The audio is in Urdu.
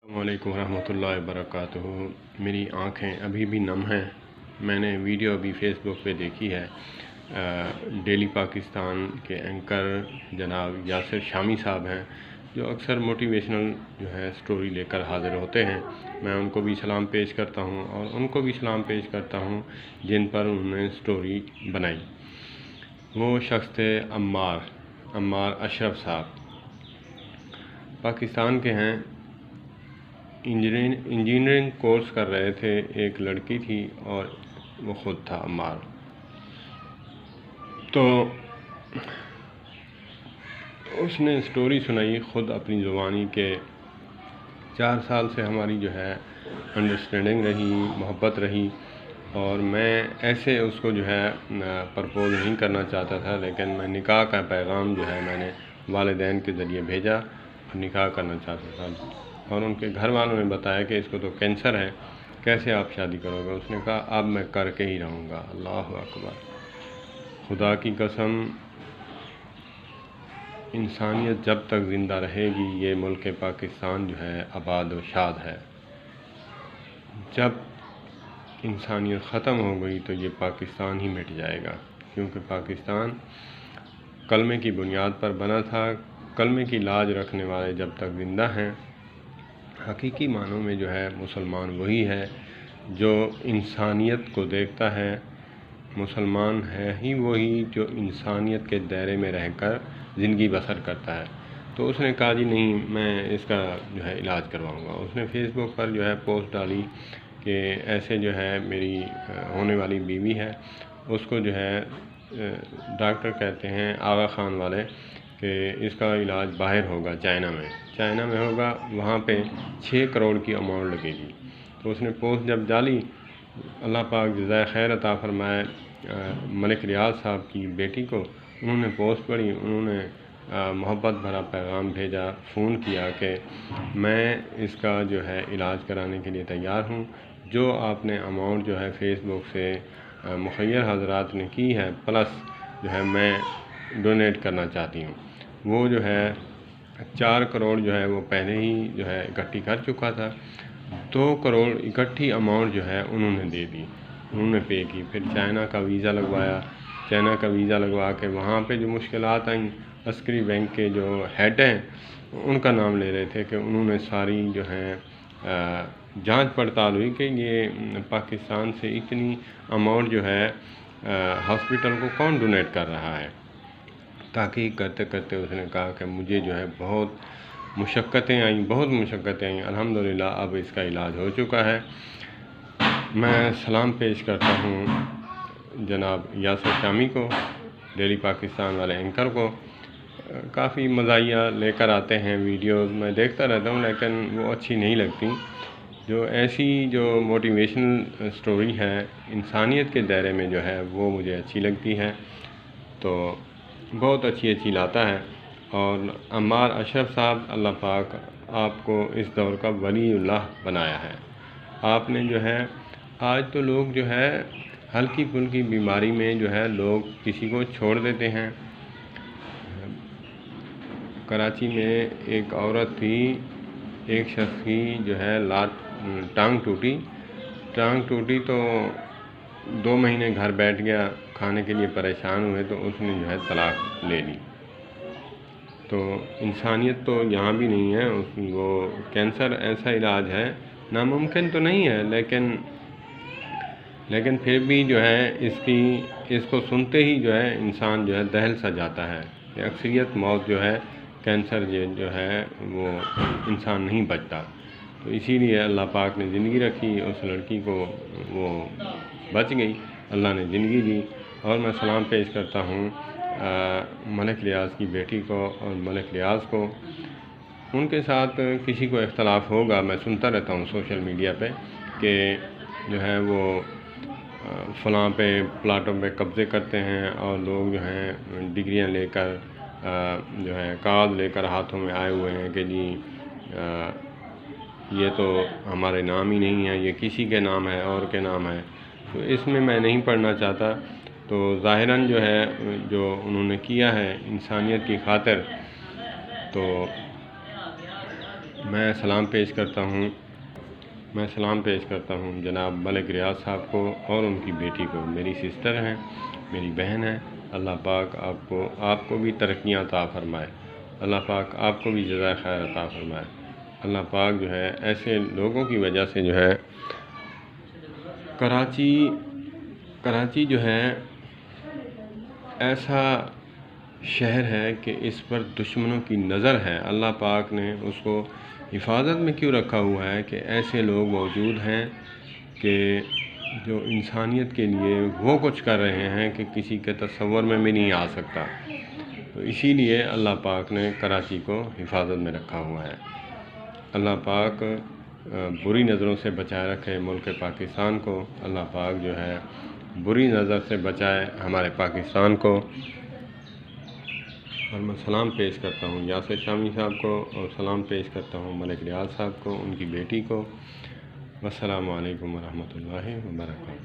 السلام علیکم ورحمۃ اللہ وبرکاتہ۔ میری آنکھیں ابھی بھی نم ہیں۔ میں نے ویڈیو ابھی فیس بک پہ دیکھی ہے، ڈیلی پاکستان کے اینکر جناب یاسر شامی صاحب ہیں، جو اکثر موٹیویشنل سٹوری لے کر حاضر ہوتے ہیں۔ میں ان کو بھی سلام پیش کرتا ہوں اور ان کو بھی سلام پیش کرتا ہوں جن پر انہوں نے سٹوری بنائی۔ وہ شخص تھے عمار اشرف صاحب، پاکستان کے ہیں۔ انجینئرنگ کورس کر رہے تھے، ایک لڑکی تھی اور وہ خود تھا عمار۔ تو اس نے سٹوری سنائی خود اپنی زبانی کے 4 سال سے ہماری انڈرسٹینڈنگ رہی، محبت رہی، اور میں ایسے اس کو پرپوز نہیں کرنا چاہتا تھا، لیکن میں نکاح کا پیغام میں نے والدین کے ذریعے بھیجا اور نکاح کرنا چاہتا تھا، اور ان کے گھر والوں نے بتایا کہ اس کو تو کینسر ہے، کیسے آپ شادی کرو گے؟ اس نے کہا اب میں کر کے ہی رہوں گا۔ اللہ اکبر! خدا کی قسم، انسانیت جب تک زندہ رہے گی یہ ملک پاکستان آباد و شاد ہے۔ جب انسانیت ختم ہو گئی تو یہ پاکستان ہی مٹ جائے گا، کیونکہ پاکستان کلمے کی بنیاد پر بنا تھا۔ کلمے کی لاج رکھنے والے جب تک زندہ ہیں، حقیقی معنوں میں مسلمان وہی ہے جو انسانیت کو دیکھتا ہے۔ مسلمان ہے ہی وہی جو انسانیت کے دائرے میں رہ کر زندگی بسر کرتا ہے۔ تو اس نے کہا جی نہیں، میں اس کا علاج کرواؤں گا۔ اس نے فیس بک پر پوسٹ ڈالی کہ ایسے میری ہونے والی بیوی ہے، اس کو ڈاکٹر کہتے ہیں آغا خان والے کہ اس کا علاج باہر ہوگا، چائنا میں ہوگا، وہاں پہ 6 کروڑ کی اماؤنٹ لگے گی۔ تو اس نے پوسٹ جب ڈالی، اللہ پاک جزائے خیر عطا فرمائے ملک ریاض صاحب کی بیٹی کو، انہوں نے پوسٹ پڑھی، انہوں نے محبت بھرا پیغام بھیجا، فون کیا کہ میں اس کا علاج کرانے کے لیے تیار ہوں، جو آپ نے اماؤنٹ فیس بک سے مخیر حضرات نے کی ہے، پلس میں ڈونیٹ کرنا چاہتی ہوں۔ وہ 4 کروڑ وہ پہلے ہی اکٹھی کر چکا تھا، 2 کروڑ اکٹھی اماؤنٹ انہوں نے دے دی، انہوں نے پے کی۔ پھر چائنا کا ویزا لگوایا، چائنا کا ویزا لگوا کے وہاں پہ جو مشکلات آئیں، عسکری بینک کے جو ہیڈ ہیں ان کا نام لے رہے تھے کہ انہوں نے ساری جانچ پڑتال ہوئی کہ یہ پاکستان سے اتنی اماؤنٹ ہاسپٹل کو کون ڈونیٹ کر رہا ہے۔ تحقیق کرتے کرتے اس نے کہا کہ مجھے بہت مشقتیں آئیں، الحمدللہ اب اس کا علاج ہو چکا ہے۔ میں سلام پیش کرتا ہوں جناب یاسر شامی کو، ڈیلی پاکستان والے اینکر کو۔ کافی مزاحیہ لے کر آتے ہیں ویڈیوز، میں دیکھتا رہتا ہوں، لیکن وہ اچھی نہیں لگتی۔ جو ایسی موٹیویشنل سٹوری ہے انسانیت کے دائرے میں وہ مجھے اچھی لگتی ہے، تو بہت اچھی لاتا ہے۔ اور عمار اشرف صاحب، اللہ پاک آپ کو اس دور کا ولی اللہ بنایا ہے۔ آپ نے آج تو لوگ ہلکی پھلکی بیماری میں لوگ کسی کو چھوڑ دیتے ہیں۔ کراچی میں ایک عورت تھی، ایک شخص کی ٹانگ ٹوٹی تو 2 مہینے گھر بیٹھ گیا، کھانے کے لیے پریشان ہوئے تو اس نے طلاق لے لی۔ تو انسانیت تو یہاں بھی نہیں ہے۔ وہ کینسر ایسا علاج ہے، ناممکن تو نہیں ہے، لیکن پھر بھی اس کو سنتے ہی انسان دہل سا جاتا ہے کہ اکثریت موت کینسر وہ انسان نہیں بچتا۔ تو اسی لیے اللہ پاک نے زندگی رکھی، اس لڑکی کو وہ بچ گئی، اللہ نے زندگی دی۔ اور میں سلام پیش کرتا ہوں ملک ریاض کی بیٹی کو اور ملک ریاض کو۔ ان کے ساتھ کسی کو اختلاف ہوگا، میں سنتا رہتا ہوں سوشل میڈیا پہ کہ وہ فلاں پہ پلاٹوں پہ قبضے کرتے ہیں، اور لوگ ڈگریاں لے کر کاغذ لے کر ہاتھوں میں آئے ہوئے ہیں کہ جی یہ تو ہمارے نام ہی نہیں ہے، یہ کسی کے نام ہے اور کے نام ہے۔ تو اس میں نہیں پڑھنا چاہتا۔ تو ظاہراً جو انہوں نے کیا ہے انسانیت کی خاطر، تو میں سلام پیش کرتا ہوں جناب ملک ریاض صاحب کو اور ان کی بیٹی کو، میری سسٹر ہیں، میری بہن ہے۔ اللہ پاک آپ کو بھی ترقیاں عطا فرمائے، اللہ پاک آپ کو بھی جزائے خیر عطا فرمائے۔ اللہ پاک جو ہے ایسے لوگوں کی وجہ سے جو ہے کراچی جو ہے ایسا شہر ہے کہ اس پر دشمنوں کی نظر ہے۔ اللہ پاک نے اس کو حفاظت میں کیوں رکھا ہوا ہے کہ ایسے لوگ موجود ہیں کہ جو انسانیت کے لیے وہ کچھ کر رہے ہیں کہ کسی کے تصور میں بھی نہیں آ سکتا۔ تو اسی لیے اللہ پاک نے کراچی کو حفاظت میں رکھا ہوا ہے۔ اللہ پاک بری نظروں سے بچائے رکھے ملک پاکستان کو، اللہ پاک جو ہے بری نظر سے بچائے ہمارے پاکستان کو۔ اور میں سلام پیش کرتا ہوں یاسر شامی صاحب کو، اور سلام پیش کرتا ہوں ملک ریاض صاحب کو، ان کی بیٹی کو۔ والسلام علیکم ورحمۃ اللہ وبرکاتہ۔